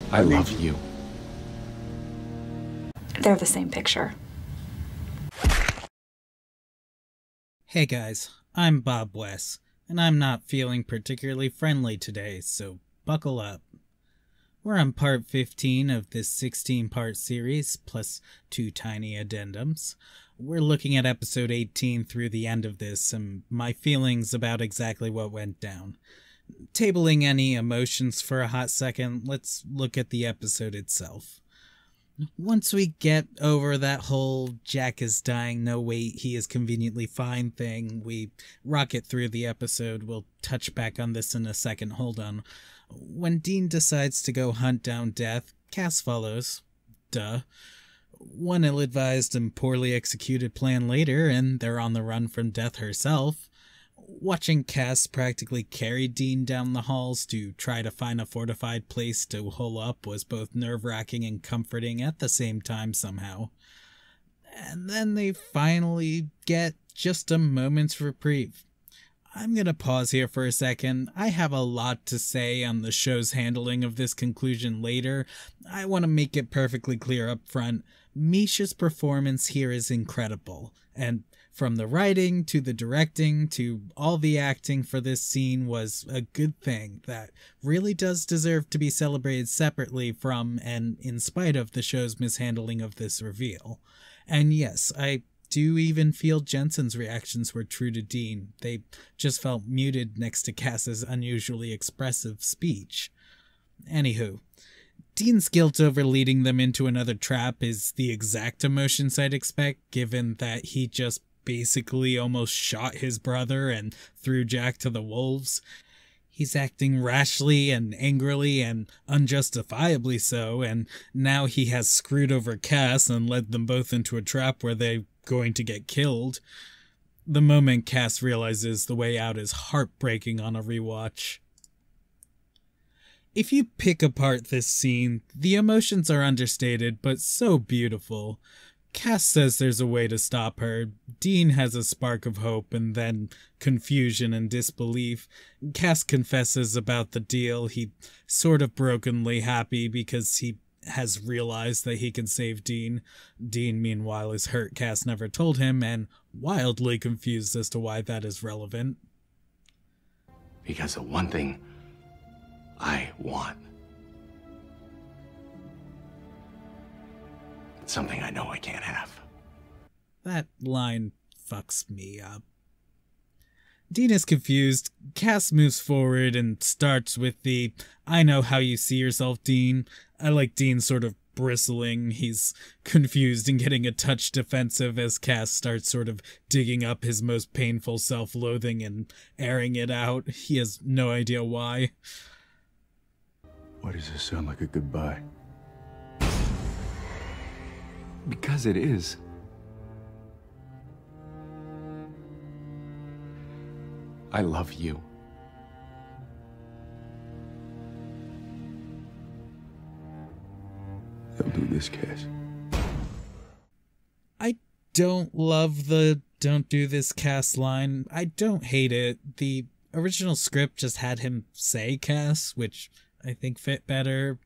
I love you. They're the same picture. Hey guys, I'm Bob West, and I'm not feeling particularly friendly today, so buckle up. We're on part 15 of this 16-part series, plus 2 tiny addendums. We're looking at episode 18 through the end of this, and my feelings about exactly what went down. Tabling any emotions for a hot second, let's look at the episode itself. Once we get over that whole Jack is dying, no wait, he is conveniently fine thing, we rocket through the episode. We'll touch back on this in a second, hold on. When Dean decides to go hunt down Death, Cass follows. Duh. One ill-advised and poorly executed plan later, and they're on the run from Death herself. Watching Cass practically carry Dean down the halls to try to find a fortified place to hole up was both nerve-wracking and comforting at the same time somehow. And then they finally get just a moment's reprieve. I'm gonna pause here for a second. I have a lot to say on the show's handling of this conclusion later. I want to make it perfectly clear up front. Misha's performance here is incredible, and from the writing to the directing to all the acting for this scene was a good thing that really does deserve to be celebrated separately from and in spite of the show's mishandling of this reveal. And yes, I do even feel Jensen's reactions were true to Dean. They just felt muted next to Cass's unusually expressive speech. Anywho, Dean's guilt over leading them into another trap is the exact emotions I'd expect, given that he just basically almost shot his brother and threw Jack to the wolves. He's acting rashly and angrily and unjustifiably so, and now he has screwed over Cass and led them both into a trap where they're going to get killed. The moment Cass realizes the way out is heartbreaking on a rewatch. If you pick apart this scene, the emotions are understated but so beautiful. Cass says there's a way to stop her. Dean has a spark of hope and then confusion and disbelief. Cass confesses about the deal. He sort of brokenly happy because he has realized that he can save Dean. Dean, meanwhile, is hurt Cass never told him and wildly confused as to why that is relevant. Because the one thing I want, it's something I know I can't have. That line fucks me up. Dean is confused. Cass moves forward and starts with the, "I know how you see yourself, Dean." I like Dean sort of bristling. He's confused and getting a touch defensive as Cass starts sort of digging up his most painful self-loathing and airing it out. He has no idea why. Why does this sound like a goodbye? Because it is. I love you. Don't do this, Cass. I don't love the "don't do this" Cass line. I don't hate it. The original script just had him say Cass, which I think fit better.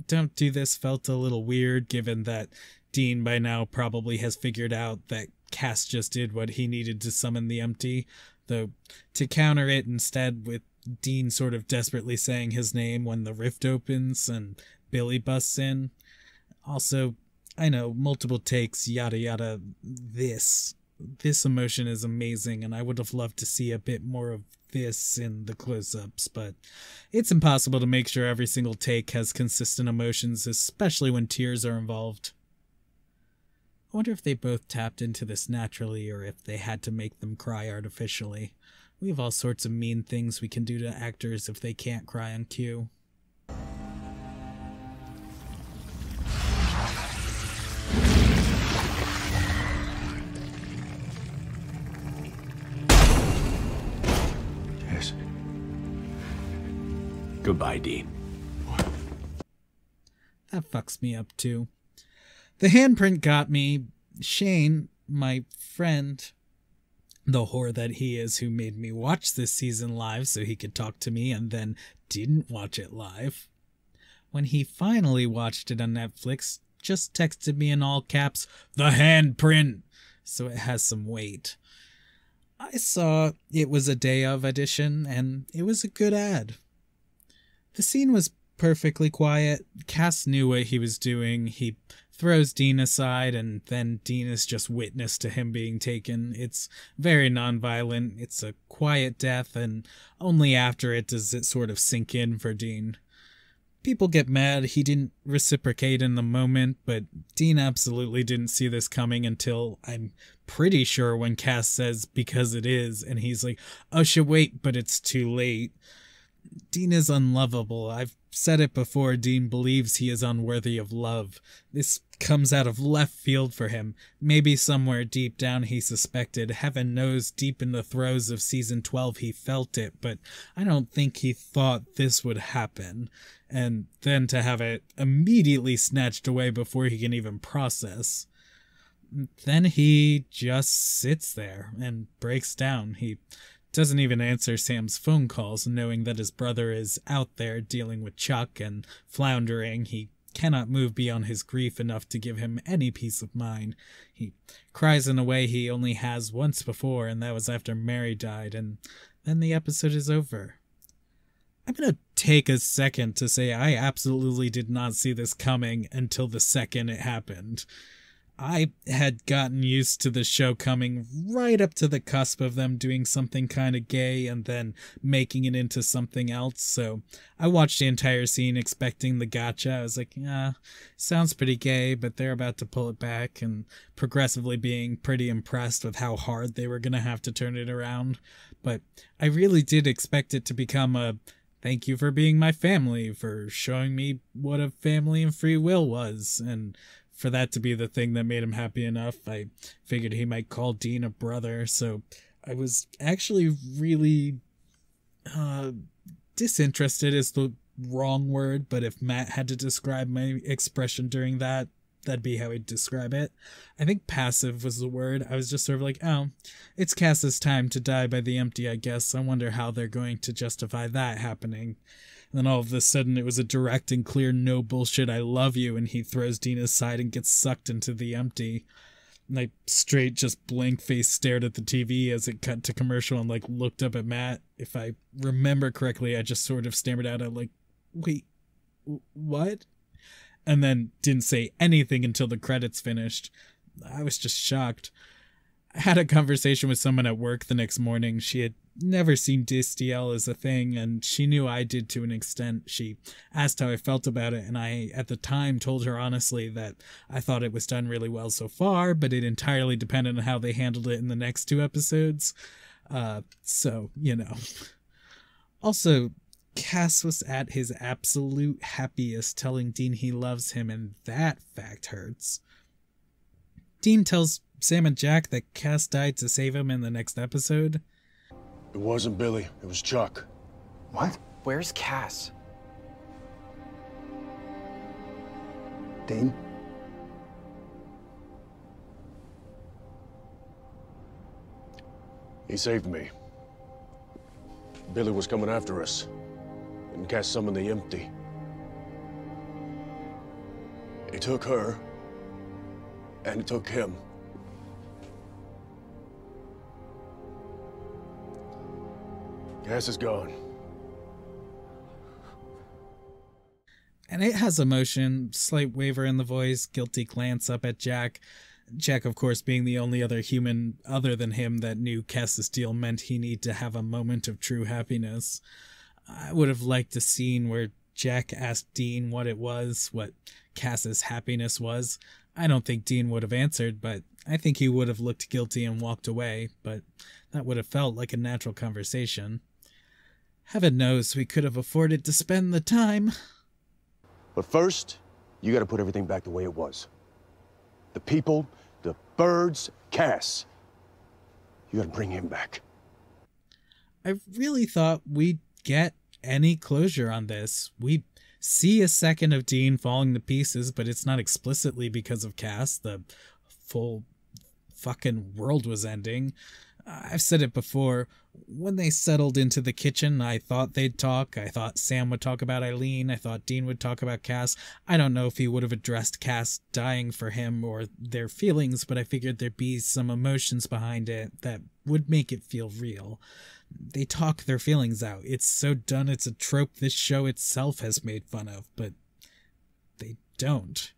"Don't do this" felt a little weird, given that Dean by now probably has figured out that Cass just did what he needed to summon the empty, though to counter it instead with Dean sort of desperately saying his name when the rift opens and Billy busts in. Also, I know, multiple takes, yada yada, this emotion is amazing, and I would have loved to see a bit more of this in the close-ups, but it's impossible to make sure every single take has consistent emotions, especially when tears are involved. I wonder if they both tapped into this naturally or if they had to make them cry artificially. We have all sorts of mean things we can do to actors if they can't cry on cue. Yes. Goodbye, Dean. That fucks me up too. The handprint got me. Shane, my friend, the whore that he is, who made me watch this season live so he could talk to me and then didn't watch it live, When he finally watched it on Netflix, just texted me in all caps, "The handprint," so it has some weight. I saw it was a day of edition, and it was a good ad. The scene was perfectly quiet. Cass knew what he was doing. He throws Dean aside, and then Dean is just witness to him being taken. It's very nonviolent. It's a quiet death, and only after it does it sort of sink in for Dean. People get mad he didn't reciprocate in the moment, but Dean absolutely didn't see this coming until, I'm pretty sure, when Cass says, "because it is," and he's like, "Oh shit, wait, but it's too late." Dean is unlovable. I've said it before, Dean believes he is unworthy of love. This comes out of left field for him. Maybe somewhere deep down he suspected. Heaven knows deep in the throes of season 12 he felt it, but I don't think he thought this would happen. And then to have it immediately snatched away before he can even process. Then he just sits there and breaks down. He doesn't even answer Sam's phone calls, knowing that his brother is out there dealing with Chuck and floundering. He cannot move beyond his grief enough to give him any peace of mind. He cries in a way he only has once before, and that was after Mary died, and then the episode is over. I'm going to take a second to say I absolutely did not see this coming until the second it happened. I had gotten used to the show coming right up to the cusp of them doing something kind of gay and then making it into something else, so I watched the entire scene expecting the gotcha. I was like, sounds pretty gay, but they're about to pull it back, and progressively being pretty impressed with how hard they were going to have to turn it around. But I really did expect it to become a thank you for being my family, for showing me what a family and free will was, and for that to be the thing that made him happy enough. I figured he might call Dean a brother, so I was actually really disinterested is the wrong word, but if Matt had to describe my expression during that, that'd be how he'd describe it. I think passive was the word. I was just sort of like, oh, it's Cass's time to die by the empty, I guess. I wonder how they're going to justify that happening. And then all of a sudden it was a direct and clear no bullshit I love you, and he throws Dean aside and gets sucked into the empty. And I straight just blank face stared at the TV as it cut to commercial and like looked up at Matt. If I remember correctly, I just sort of stammered out, I'm like, wait, what? And then didn't say anything until the credits finished. I was just shocked. I had a conversation with someone at work the next morning. She had never seen Destiel as a thing, and she knew I did to an extent. She asked how I felt about it, and I, at the time, told her honestly that I thought it was done really well so far, but it entirely depended on how they handled it in the next 2 episodes. So, you know. Also, Cass was at his absolute happiest telling Dean he loves him, and that fact hurts. Dean tells Sam and Jack that Cass died to save him in the next episode. It wasn't Billy, it was Chuck. What? Where's Cass? Dean? He saved me. Billy was coming after us, and Cass summoned the empty. He took her, and he took him. Cass is gone. And it has emotion, slight waver in the voice, guilty glance up at Jack. Jack, of course, being the only other human other than him that knew Cass's deal meant he need to have a moment of true happiness. I would have liked a scene where Jack asked Dean what it was, what Cass's happiness was. I don't think Dean would have answered, but I think he would have looked guilty and walked away, but that would have felt like a natural conversation. Heaven knows we could have afforded to spend the time. But first, you gotta put everything back the way it was. The people, the birds, Cass. You gotta bring him back. I really thought we'd get any closure on this. We see a second of Dean falling to pieces, but it's not explicitly because of Cass. The full fucking world was ending. I've said it before, when they settled into the kitchen, I thought they'd talk. I thought Sam would talk about Eileen. I thought Dean would talk about Cass. I don't know if he would have addressed Cass dying for him or their feelings, but I figured there'd be some emotions behind it that would make it feel real. They talk their feelings out. It's so done, it's a trope this show itself has made fun of, but they don't.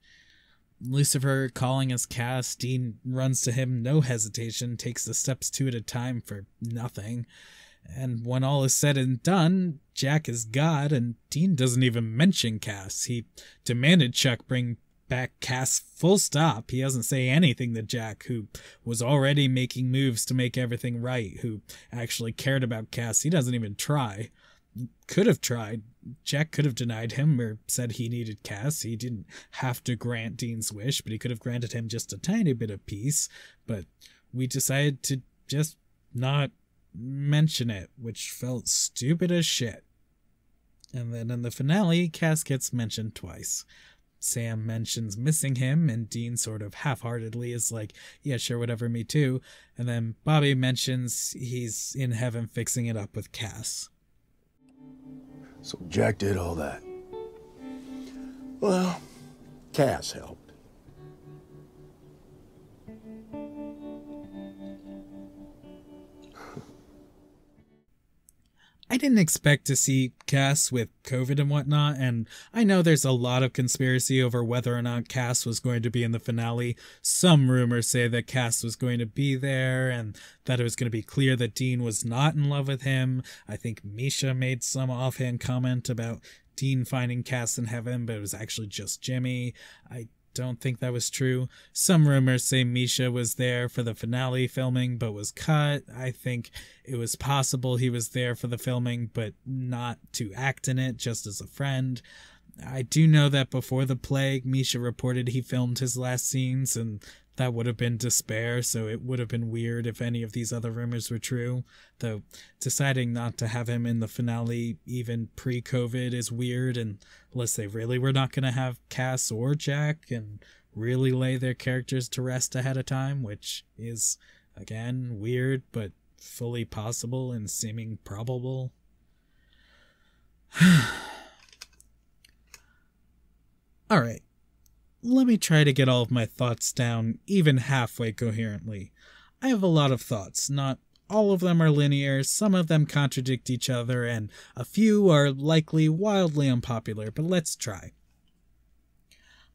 Lucifer calling us Cass, Dean runs to him, no hesitation, takes the steps two at a time for nothing. And when all is said and done, Jack is God, and Dean doesn't even mention Cass. He demanded Chuck bring back Cass full stop. He doesn't say anything to Jack, who was already making moves to make everything right, who actually cared about Cass. He doesn't even try. Could have tried. Jack could have denied him or said he needed Cass. He didn't have to grant Dean's wish, but he could have granted him just a tiny bit of peace. But we decided to just not mention it, which felt stupid as shit. And then in the finale, Cass gets mentioned twice. Sam mentions missing him, and Dean sort of half-heartedly is like, yeah, sure, whatever, me too. And then Bobby mentions he's in heaven fixing it up with Cass. So Jack did all that. Well, Cass helped. I didn't expect to see Cass with COVID and whatnot, and I know there's a lot of conspiracy over whether or not Cass was going to be in the finale. Some rumors say that Cass was going to be there, and that it was going to be clear that Dean was not in love with him. I think Misha made some offhand comment about Dean finding Cass in heaven, but it was actually just Jimmy. I don't think that was true. Some rumors say Misha was there for the finale filming but was cut. I think it was possible he was there for the filming but not to act in it, just as a friend. I do know that before the plague, Misha reported he filmed his last scenes, and that would have been Despair, so it would have been weird if any of these other rumors were true. Though deciding not to have him in the finale even pre-COVID is weird, and unless they really were not going to have Cass or Jack and really lay their characters to rest ahead of time, which is, again, weird but fully possible and seeming probable. Alright. Let me try to get all of my thoughts down even halfway coherently. I have a lot of thoughts. Not all of them are linear, some of them contradict each other, and a few are likely wildly unpopular, but let's try.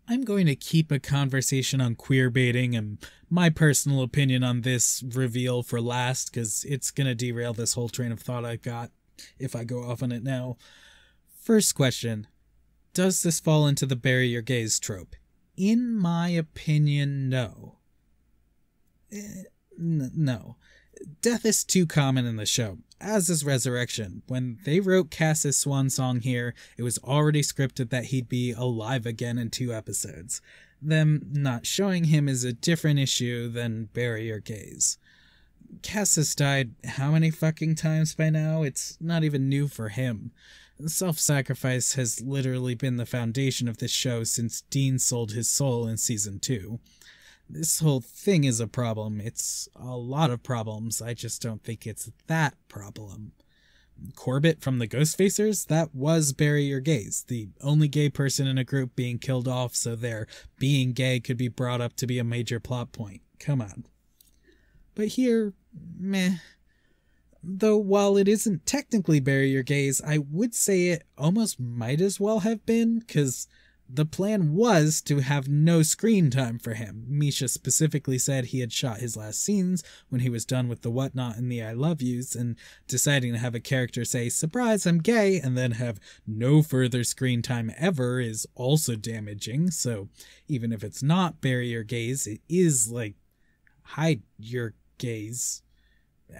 I'm going to keep a conversation on queerbaiting and my personal opinion on this reveal for last, because it's going to derail this whole train of thought I've got if I go off on it now. First question. Does this fall into the bury your gays trope? In my opinion, no. No. Death is too common in the show, as is resurrection. When they wrote Cass's swan song here, it was already scripted that he'd be alive again in 2 episodes. Them not showing him is a different issue than bury your gays. Cass has died how many fucking times by now? It's not even new for him. Self-sacrifice has literally been the foundation of this show since Dean sold his soul in season 2. This whole thing is a problem. It's a lot of problems. I just don't think it's that problem. Corbett from the Ghostfacers? That was bury your gays. The only gay person in a group being killed off so their being gay could be brought up to be a major plot point. Come on. But here, meh. Though while it isn't technically bury your gays, I would say it almost might as well have been, because the plan was to have no screen time for him. Misha specifically said he had shot his last scenes when he was done with the whatnot and the I love yous, and deciding to have a character say, surprise, I'm gay, and then have no further screen time ever is also damaging. So even if it's not bury your gays, it is like hide your gays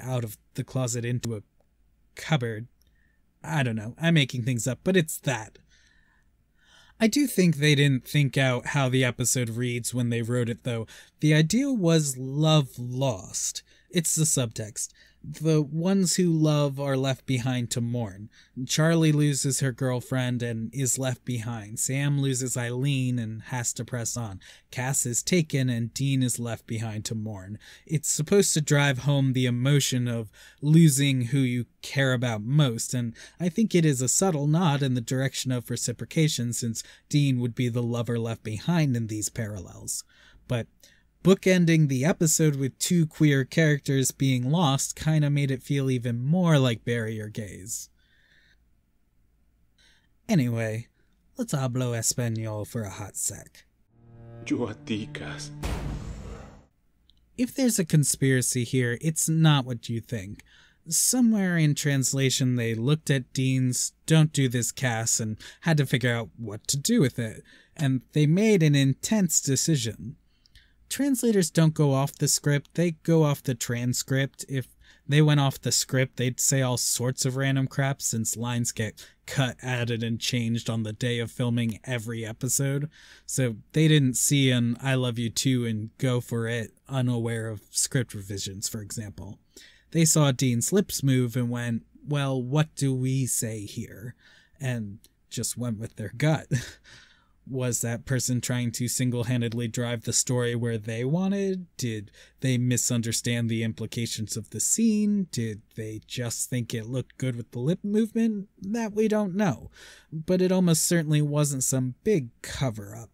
out of the closet into a cupboard. I don't know, I'm making things up, but it's that. I do think they didn't think out how the episode reads when they wrote it, though. The idea was love lost, It's the subtext. The ones who love are left behind to mourn. Charlie loses her girlfriend and is left behind. Sam loses Eileen and has to press on. Cass is taken and Dean is left behind to mourn. It's supposed to drive home the emotion of losing who you care about most, and I think it is a subtle nod in the direction of reciprocation, since Dean would be the lover left behind in these parallels. But bookending the episode with two queer characters being lost kinda made it feel even more like barrier gaze. Anyway, let's hablo español for a hot sec. Yo a ti, Cass. If there's a conspiracy here, it's not what you think. Somewhere in translation they looked at Dean's "don't do this, Cass" and had to figure out what to do with it, and they made an intense decision. Translators don't go off the script, they go off the transcript. If they went off the script, they'd say all sorts of random crap, since lines get cut, added, and changed on the day of filming every episode. So they didn't see an "I love you too" and go for it, unaware of script revisions, for example. They saw Dean's lips move and went, well, what do we say here? And just went with their gut. Was that person trying to single-handedly drive the story where they wanted? Did they misunderstand the implications of the scene? Did they just think it looked good with the lip movement? That we don't know. But it almost certainly wasn't some big cover-up.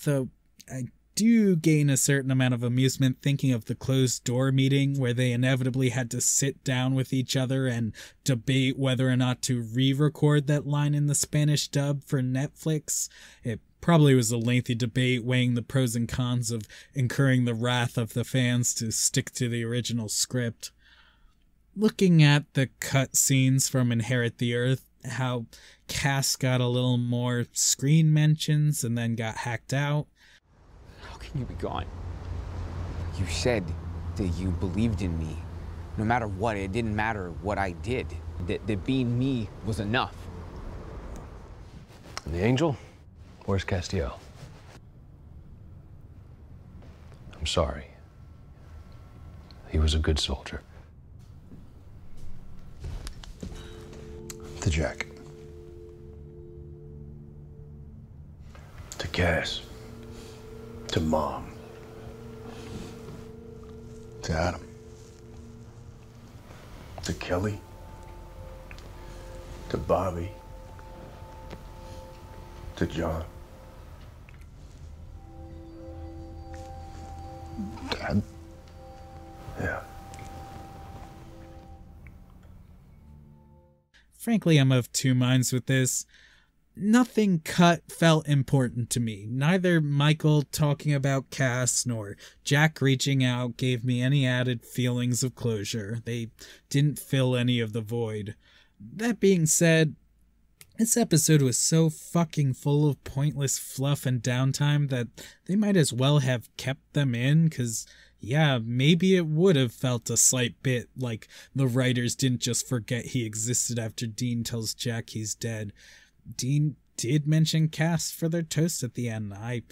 Though I do gain a certain amount of amusement thinking of the closed-door meeting where they inevitably had to sit down with each other and debate whether or not to re-record that line in the Spanish dub for Netflix. It probably was a lengthy debate weighing the pros and cons of incurring the wrath of the fans to stick to the original script. Looking at the cut scenes from Inherit the Earth, how Cass got a little more screen mentions and then got hacked out. How can you be gone? You said that you believed in me. No matter what, it didn't matter what I did. That being me was enough. And the angel? Where's Castiel? I'm sorry. He was a good soldier. To Jack. To Cass. To Mom. To Adam. To Kelly. To Bobby. To John. Dad? Yeah. Frankly, I'm of two minds with this. Nothing cut felt important to me. Neither Michael talking about Cass nor Jack reaching out gave me any added feelings of closure. They didn't fill any of the void. That being said, this episode was so fucking full of pointless fluff and downtime that they might as well have kept them in, cause yeah, maybe it would have felt a slight bit like the writers didn't just forget he existed after Dean tells Jack he's dead. Dean did mention Cass for their toast at the end. I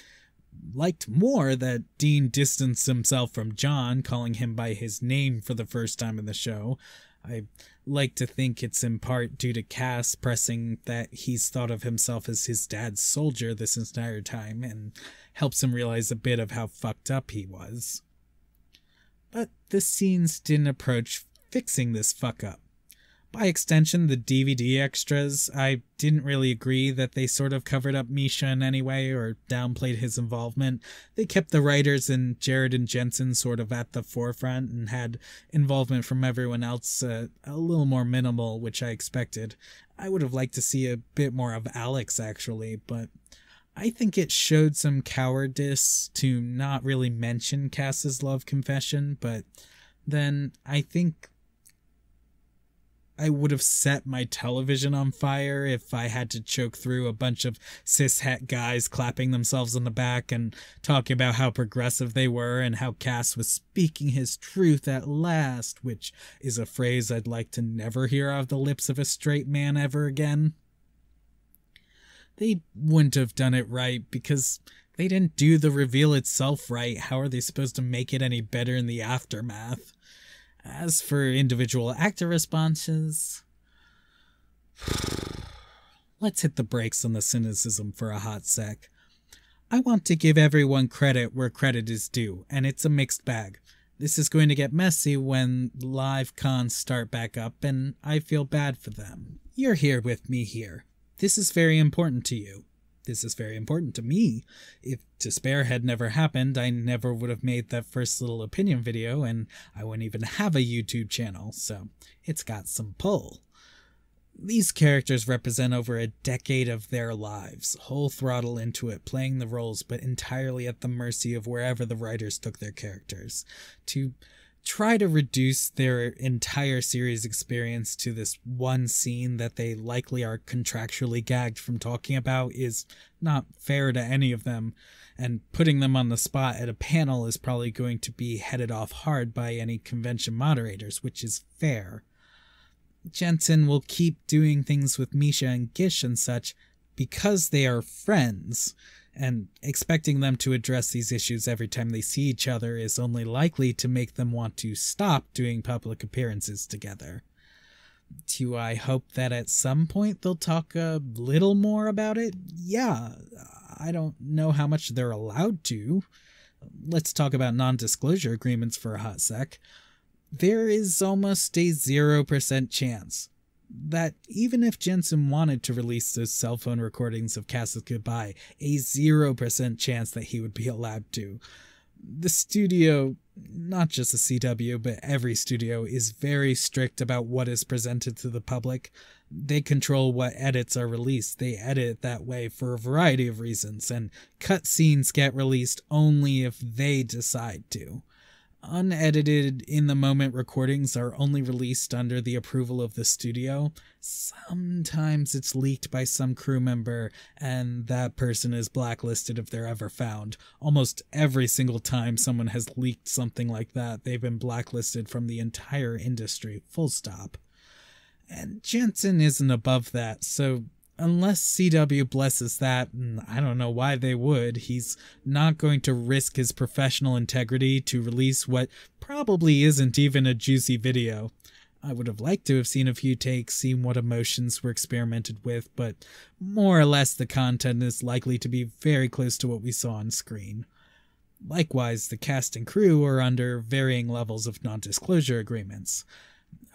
liked more that Dean distanced himself from John, calling him by his name for the first time in the show. I like to think it's in part due to Cass pressing that he's thought of himself as his dad's soldier this entire time, and helps him realize a bit of how fucked up he was. But the scenes didn't approach fixing this fuck up. By extension, the DVD extras, I didn't really agree that they sort of covered up Misha in any way or downplayed his involvement. They kept the writers and Jared and Jensen sort of at the forefront and had involvement from everyone else a little more minimal, which I expected. I would have liked to see a bit more of Alex, actually, but I think it showed some cowardice to not really mention Cass's love confession, but then I think I would have set my television on fire if I had to choke through a bunch of cishet guys clapping themselves on the back and talking about how progressive they were and how Cass was speaking his truth at last, which is a phrase I'd like to never hear out of the lips of a straight man ever again. They wouldn't have done it right because they didn't do the reveal itself right. How are they supposed to make it any better in the aftermath? As for individual actor responses, let's hit the brakes on the cynicism for a hot sec. I want to give everyone credit where credit is due, and it's a mixed bag. This is going to get messy when live cons start back up, and I feel bad for them. You're here with me here. This is very important to you. This is very important to me. If Despair had never happened, I never would have made that first little opinion video, and I wouldn't even have a YouTube channel, so it's got some pull. These characters represent over a decade of their lives, whole throttle into it, playing the roles, but entirely at the mercy of wherever the writers took their characters. To try to reduce their entire series experience to this one scene that they likely are contractually gagged from talking about is not fair to any of them, and putting them on the spot at a panel is probably going to be headed off hard by any convention moderators, which is fair. Jensen will keep doing things with Misha and Gish and such because they are friends, and expecting them to address these issues every time they see each other is only likely to make them want to stop doing public appearances together. Do I hope that at some point they'll talk a little more about it? Yeah, I don't know how much they're allowed to. Let's talk about non-disclosure agreements for a hot sec. There is almost a 0% chance that even if Jensen wanted to release those cell phone recordings of Cass's goodbye, a 0% chance that he would be allowed to. The studio, not just the CW, but every studio, is very strict about what is presented to the public. They control what edits are released. They edit it that way for a variety of reasons, and cut scenes get released only if they decide to. Unedited, in-the-moment recordings are only released under the approval of the studio. Sometimes it's leaked by some crew member, and that person is blacklisted if they're ever found. Almost every single time someone has leaked something like that, they've been blacklisted from the entire industry, full stop. And Jensen isn't above that, so unless CW blesses that, and I don't know why they would, he's not going to risk his professional integrity to release what probably isn't even a juicy video. I would have liked to have seen a few takes, seen what emotions were experimented with, but more or less the content is likely to be very close to what we saw on screen. Likewise, the cast and crew are under varying levels of non-disclosure agreements.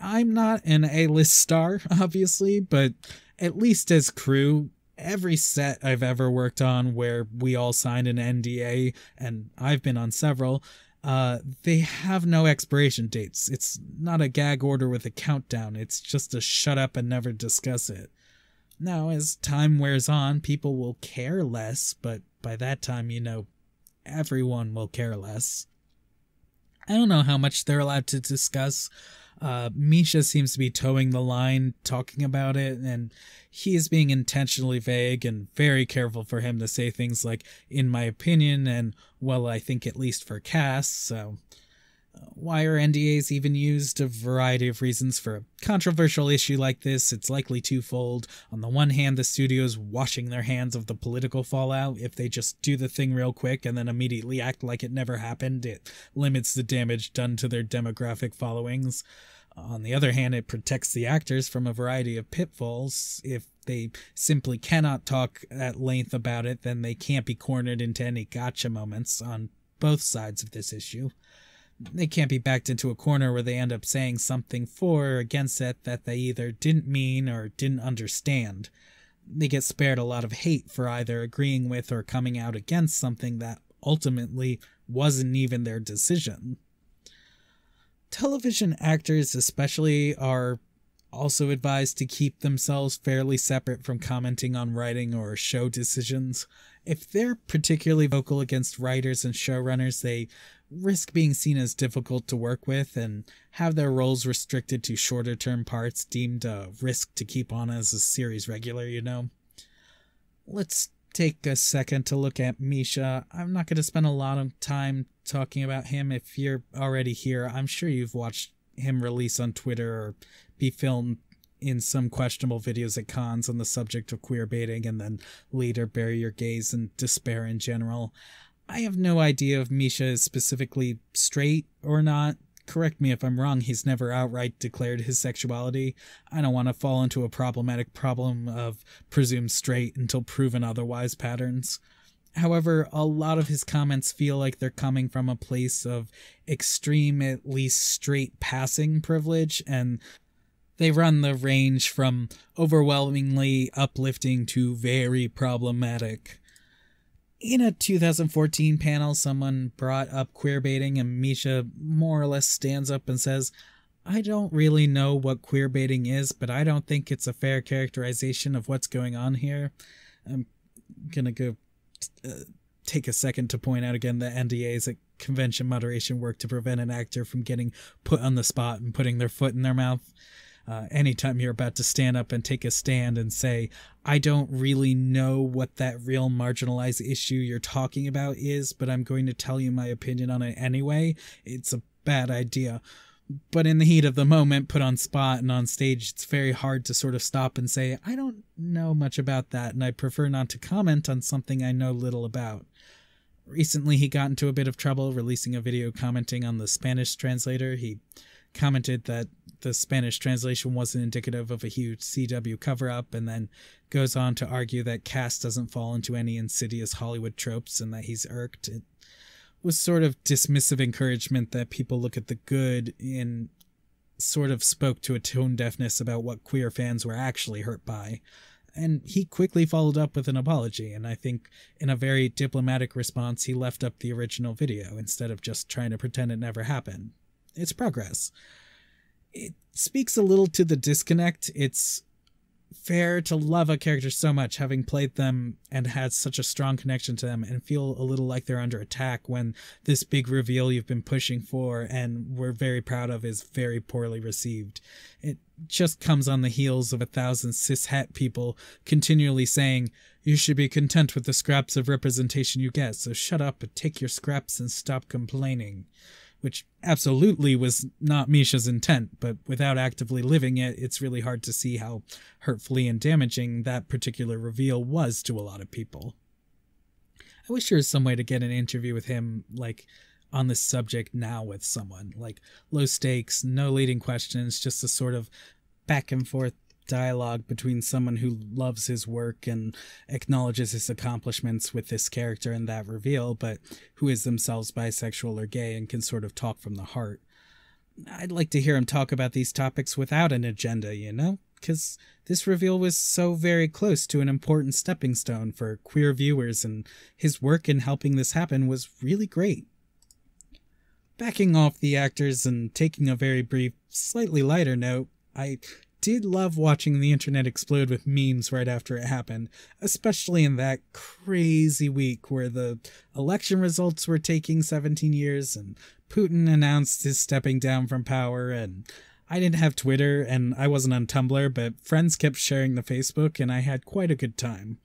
I'm not an A-list star, obviously, but at least as crew, every set I've ever worked on where we all signed an NDA, and I've been on several, they have no expiration dates. It's not a gag order with a countdown, it's just a shut up and never discuss it. Now, as time wears on, people will care less, but by that time, everyone will care less. I don't know how much they're allowed to discuss. Misha seems to be towing the line talking about it, and he is being intentionally vague and very careful for him to say things like, in my opinion, and, well, I think at least for Cass, so why are NDAs even used? A variety of reasons. For a controversial issue like this, it's likely twofold. On the one hand, the studio's washing their hands of the political fallout. If they just do the thing real quick and then immediately act like it never happened, it limits the damage done to their demographic followings. On the other hand, it protects the actors from a variety of pitfalls. If they simply cannot talk at length about it, then they can't be cornered into any gotcha moments on both sides of this issue. They can't be backed into a corner where they end up saying something for or against it that they either didn't mean or didn't understand. They get spared a lot of hate for either agreeing with or coming out against something that ultimately wasn't even their decision. Television actors especially are also advised to keep themselves fairly separate from commenting on writing or show decisions. If they're particularly vocal against writers and showrunners, they risk being seen as difficult to work with and have their roles restricted to shorter-term parts deemed a risk to keep on as a series regular, Let's take a second to look at Misha. I'm not going to spend a lot of time talking about him. If you're already here, I'm sure you've watched him release on Twitter or be filmed in some questionable videos at cons on the subject of queer baiting, and then later bury your gays in despair in general. I have no idea if Misha is specifically straight or not. Correct me if I'm wrong, he's never outright declared his sexuality. I don't want to fall into a problematic problem of presumed straight until proven otherwise patterns. However, a lot of his comments feel like they're coming from a place of extreme, at least straight passing privilege, and they run the range from overwhelmingly uplifting to very problematic. In a 2014 panel, someone brought up queerbaiting, and Misha more or less stands up and says, "I don't really know what queerbaiting is, but I don't think it's a fair characterization of what's going on here." I'm gonna go take a second to point out again that NDAs at convention moderation work to prevent an actor from getting put on the spot and putting their foot in their mouth. Anytime you're about to stand up and take a stand and say, "I don't really know what that real marginalized issue you're talking about is, but I'm going to tell you my opinion on it anyway," it's a bad idea. But in the heat of the moment, put on spot and on stage, it's very hard to sort of stop and say, "I don't know much about that, and I prefer not to comment on something I know little about." Recently, he got into a bit of trouble releasing a video commenting on the Spanish translator. He commented that the Spanish translation wasn't indicative of a huge CW cover-up, and then goes on to argue that Cass doesn't fall into any insidious Hollywood tropes and that he's irked. It was sort of dismissive encouragement that people look at the good, and sort of spoke to a tone deafness about what queer fans were actually hurt by. And he quickly followed up with an apology, and I think in a very diplomatic response he left up the original video instead of just trying to pretend it never happened. It's progress. It speaks a little to the disconnect. It's fair to love a character so much, having played them and had such a strong connection to them, and feel a little like they're under attack when this big reveal you've been pushing for and we're very proud of is very poorly received. It just comes on the heels of 1,000 cis-het people continually saying, "You should be content with the scraps of representation you get, so shut up and take your scraps and stop complaining." Which absolutely was not Misha's intent, but without actively living it, it's really hard to see how hurtfully and damaging that particular reveal was to a lot of people. I wish there was some way to get an interview with him, like, on this subject now with someone. Like, low stakes, no leading questions, just a sort of back and forth dialogue between someone who loves his work and acknowledges his accomplishments with this character and that reveal, but who is themselves bisexual or gay and can sort of talk from the heart. I'd like to hear him talk about these topics without an agenda, you know? Because this reveal was so very close to an important stepping stone for queer viewers, and his work in helping this happen was really great. Backing off the actors and taking a very brief, slightly lighter note, I did love watching the internet explode with memes right after it happened, especially in that crazy week where the election results were taking 17 years and Putin announced his stepping down from power, and I didn't have Twitter and I wasn't on Tumblr, but friends kept sharing the Facebook and I had quite a good time.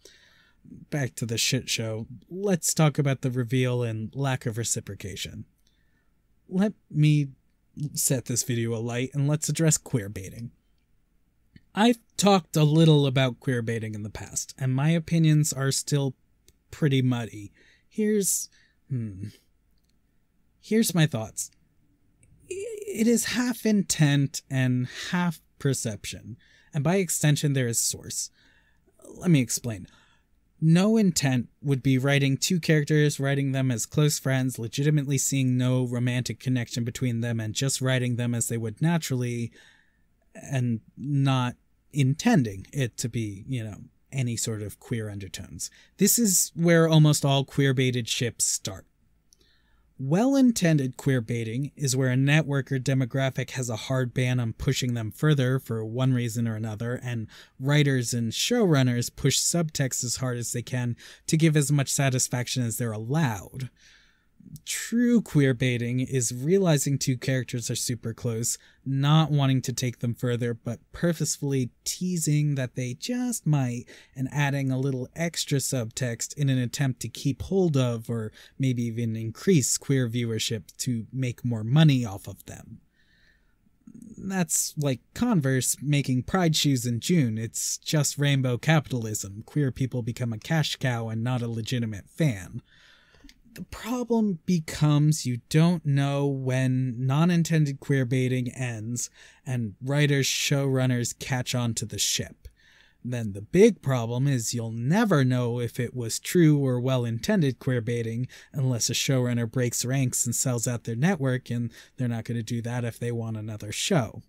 Back to the shit show, let's talk about the reveal and lack of reciprocation. Let me set this video alight and let's address queerbaiting. I've talked a little about queerbaiting in the past, and my opinions are still pretty muddy. Here's my thoughts. It is half intent and half perception, and by extension there is source. Let me explain. No intent would be writing two characters, writing them as close friends, legitimately seeing no romantic connection between them, and just writing them as they would naturally, and not intending it to be, any sort of queer undertones. This is where almost all queer-baited ships start. Well-intended queer-baiting is where a network or demographic has a hard ban on pushing them further for one reason or another, and writers and showrunners push subtext as hard as they can to give as much satisfaction as they're allowed. True queerbaiting is realizing two characters are super close, not wanting to take them further, but purposefully teasing that they just might, and adding a little extra subtext in an attempt to keep hold of, or maybe even increase, queer viewership to make more money off of them. That's like Converse making Pride shoes in June. It's just rainbow capitalism. Queer people become a cash cow and not a legitimate fan. The problem becomes you don't know when non-intended queerbaiting ends and writers, showrunners catch on to the ship. Then the big problem is you'll never know if it was true or well-intended queerbaiting unless a showrunner breaks ranks and sells out their network, and they're not going to do that if they want another show.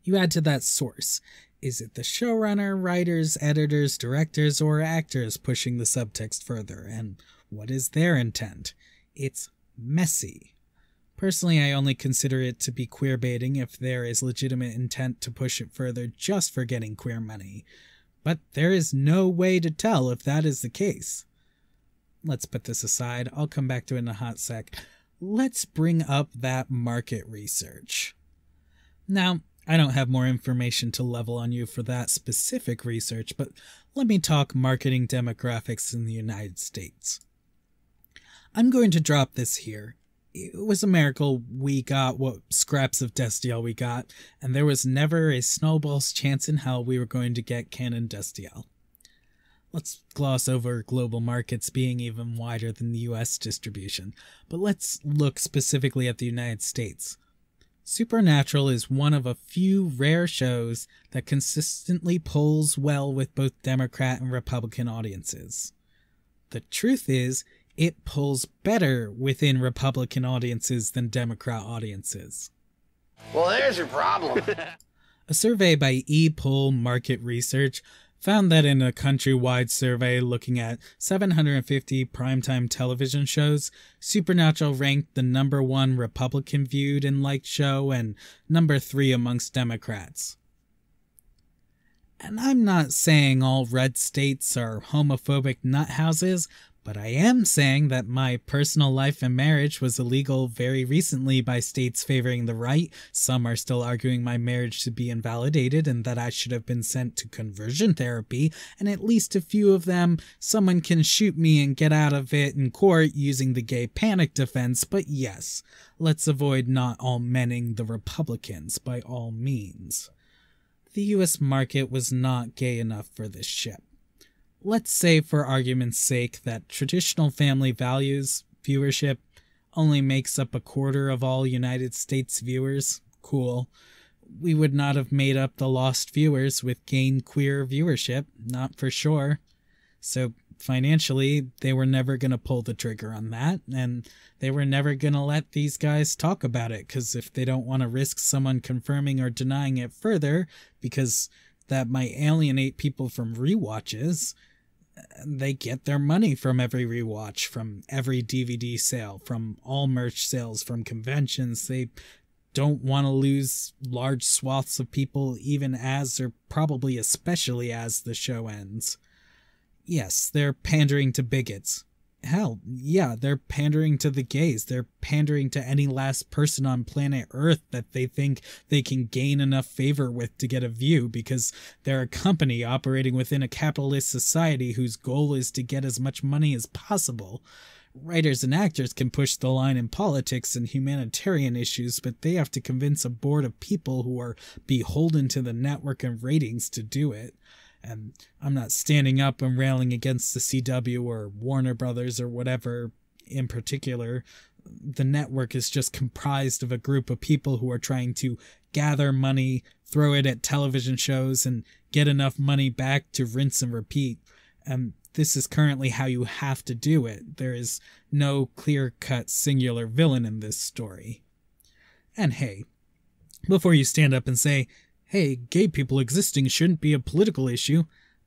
You add to that source. Is it the showrunner, writers, editors, directors, or actors pushing the subtext further? And what is their intent? It's messy. Personally, I only consider it to be queerbaiting if there is legitimate intent to push it further just for getting queer money. But there is no way to tell if that is the case. Let's put this aside. I'll come back to it in a hot sec. Let's bring up that market research. Now, I don't have more information to level on you for that specific research, but let me talk marketing demographics in the United States. I'm going to drop this here. It was a miracle we got what scraps of Destiel we got, and there was never a snowball's chance in hell we were going to get canon Destiel. Let's gloss over global markets being even wider than the US distribution, but let's look specifically at the United States. Supernatural is one of a few rare shows that consistently polls well with both Democrat and Republican audiences. The truth is, it pulls better within Republican audiences than Democrat audiences. Well, there's your problem. A survey by ePoll Market Research found that in a countrywide survey looking at 750 primetime television shows, Supernatural ranked the #1 Republican viewed and liked show and #3 amongst Democrats. And I'm not saying all red states are homophobic nuthouses, but I am saying that my personal life and marriage was illegal very recently by states favoring the right. Some are still arguing my marriage should be invalidated and that I should have been sent to conversion therapy, and at least a few of them, someone can shoot me and get out of it in court using the gay panic defense, but yes, let's avoid not all menning the Republicans by all means. The US market was not gay enough for this ship. Let's say, for argument's sake, that traditional family values viewership only makes up 1/4 of all United States viewers. Cool. We would not have made up the lost viewers with gained queer viewership, not for sure. So financially, they were never going to pull the trigger on that, and they were never going to let these guys talk about it, because if they don't want to risk someone confirming or denying it further, because that might alienate people from rewatches, they get their money from every rewatch, from every DVD sale, from all merch sales, from conventions. They don't want to lose large swaths of people even as, or probably especially as, the show ends. Yes, they're pandering to bigots. Hell, yeah, they're pandering to the gays. They're pandering to any last person on planet Earth that they think they can gain enough favor with to get a view, because they're a company operating within a capitalist society whose goal is to get as much money as possible. Writers and actors can push the line in politics and humanitarian issues, but they have to convince a board of people who are beholden to the network and ratings to do it. And I'm not standing up and railing against the CW or Warner Brothers or whatever in particular. The network is just comprised of a group of people who are trying to gather money, throw it at television shows, and get enough money back to rinse and repeat. And this is currently how you have to do it. There is no clear-cut singular villain in this story. And hey, before you stand up and say, hey, gay people existing shouldn't be a political issue,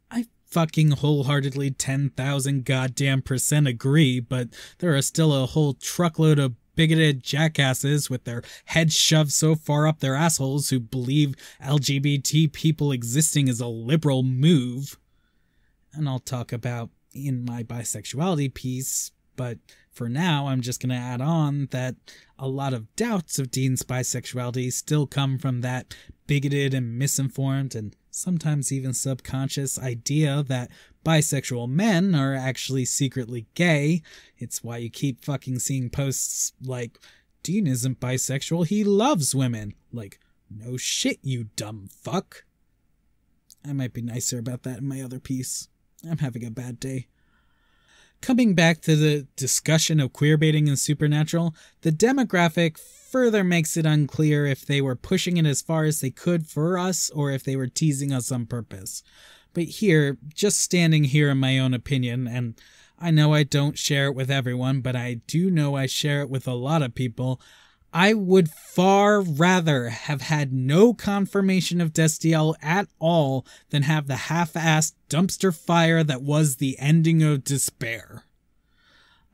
I fucking wholeheartedly 10,000 goddamn % agree, but there are still a whole truckload of bigoted jackasses with their heads shoved so far up their assholes who believe LGBT people existing is a liberal move. And I'll talk about in my bisexuality piece, but for now I'm just going to add on that a lot of doubts of Dean's bisexuality still come from that bigoted and misinformed and sometimes even subconscious idea that bisexual men are actually secretly gay. It's why you keep fucking seeing posts like Dean isn't bisexual, he loves women. Like, no shit, you dumb fuck. I might be nicer about that in my other piece. I'm having a bad day. Coming back to the discussion of queerbaiting and Supernatural, the demographic further makes it unclear if they were pushing it as far as they could for us or if they were teasing us on purpose. But here, just standing here in my own opinion, and I know I don't share it with everyone, but I do know I share it with a lot of people, I would far rather have had no confirmation of Destiel at all than have the half-assed dumpster fire that was the ending of Despair.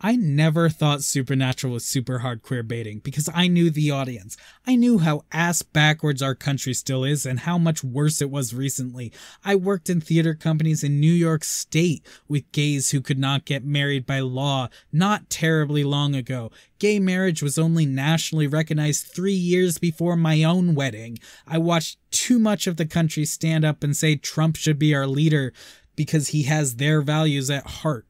I never thought Supernatural was super hard queerbaiting because I knew the audience. I knew how ass backwards our country still is and how much worse it was recently. I worked in theater companies in New York State with gays who could not get married by law not terribly long ago. Gay marriage was only nationally recognized 3 years before my own wedding. I watched too much of the country stand up and say Trump should be our leader because he has their values at heart.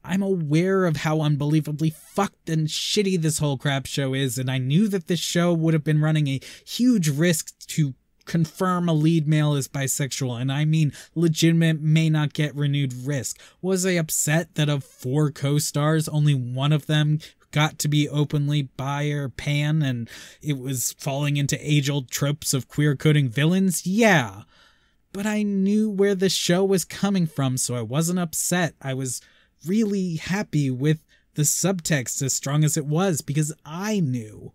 I'm aware of how unbelievably fucked and shitty this whole crap show is, and I knew that this show would have been running a huge risk to confirm a lead male is bisexual, and I mean legitimate may not get renewed risk. Was I upset that of 4 co-stars, only one of them got to be openly bi or pan, and it was falling into age-old tropes of queer-coding villains? Yeah. But I knew where the show was coming from, so I wasn't upset. I was really happy with the subtext as strong as it was because I knew.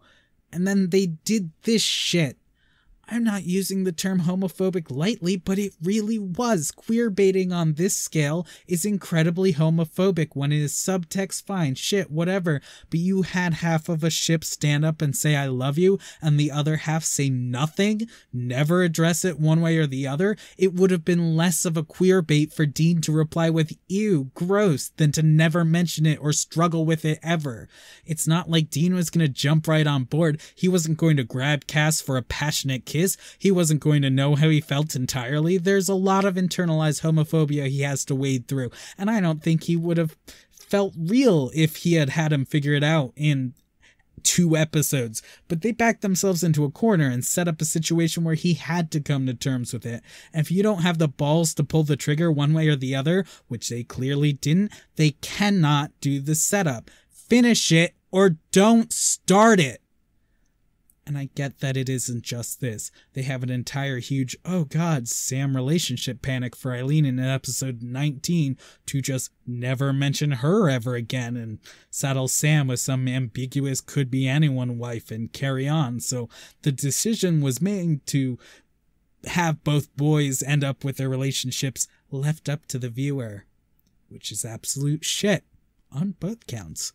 And then they did this shit. I'm not using the term homophobic lightly, but it really was. Queerbaiting on this scale is incredibly homophobic. When it is subtext, fine, shit, whatever. But you had half of a ship stand up and say I love you, and the other half say nothing, never address it one way or the other. It would have been less of a queerbait for Dean to reply with ew, gross, than to never mention it or struggle with it ever. It's not like Dean was going to jump right on board. He wasn't going to grab Cass for a passionate kiss. He wasn't going to know how he felt entirely. There's a lot of internalized homophobia he has to wade through, and I don't think he would have felt real if he had him figure it out in 2 episodes. But they backed themselves into a corner and set up a situation where he had to come to terms with it. And if you don't have the balls to pull the trigger one way or the other, which they clearly didn't, they cannot do the setup. Finish it or don't start it. And I get that it isn't just this. They have an entire huge, oh god, Sam relationship panic for Eileen in episode 19 to just never mention her ever again and saddle Sam with some ambiguous could-be-anyone wife and carry on. So the decision was made to have both boys end up with their relationships left up to the viewer, which is absolute shit on both counts.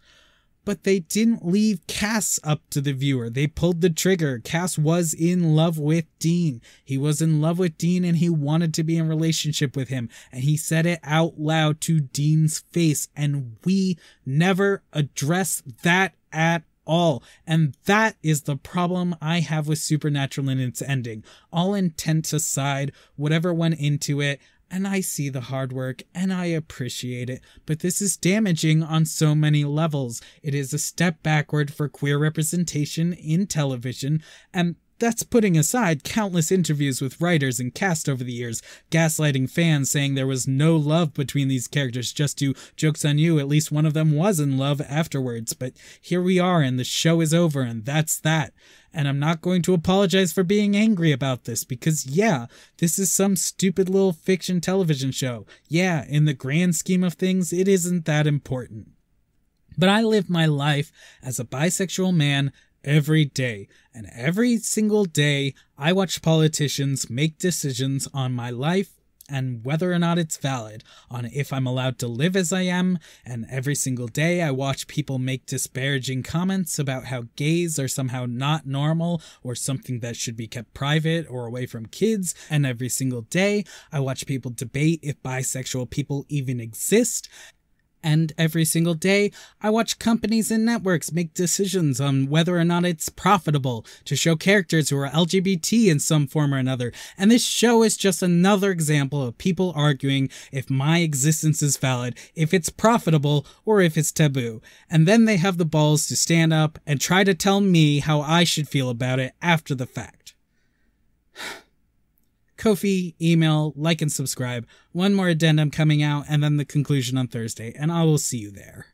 But they didn't leave Cass up to the viewer. They pulled the trigger. Cass was in love with Dean. He was in love with Dean and he wanted to be in a relationship with him. And he said it out loud to Dean's face. And we never addressed that at all. And that is the problem I have with Supernatural and its ending. All intent aside, whatever went into it, and I see the hard work, and I appreciate it, but this is damaging on so many levels. It is a step backward for queer representation in television, and that's putting aside countless interviews with writers and cast over the years, gaslighting fans saying there was no love between these characters just to, joke's on you, at least one of them was in love afterwards, but here we are and the show is over and that's that. And I'm not going to apologize for being angry about this because, yeah, this is some stupid little fiction television show. Yeah, in the grand scheme of things, it isn't that important. But I live my life as a bisexual man every day. And every single day, I watch politicians make decisions on my life and whether or not it's valid, on if I'm allowed to live as I am, and every single day I watch people make disparaging comments about how gays are somehow not normal or something that should be kept private or away from kids, and every single day I watch people debate if bisexual people even exist. And every single day, I watch companies and networks make decisions on whether or not it's profitable to show characters who are LGBT in some form or another. And this show is just another example of people arguing if my existence is valid, if it's profitable, or if it's taboo. And then they have the balls to stand up and try to tell me how I should feel about it after the fact. Ko-fi, email, like, and subscribe. One more addendum coming out, and then the conclusion on Thursday, and I will see you there.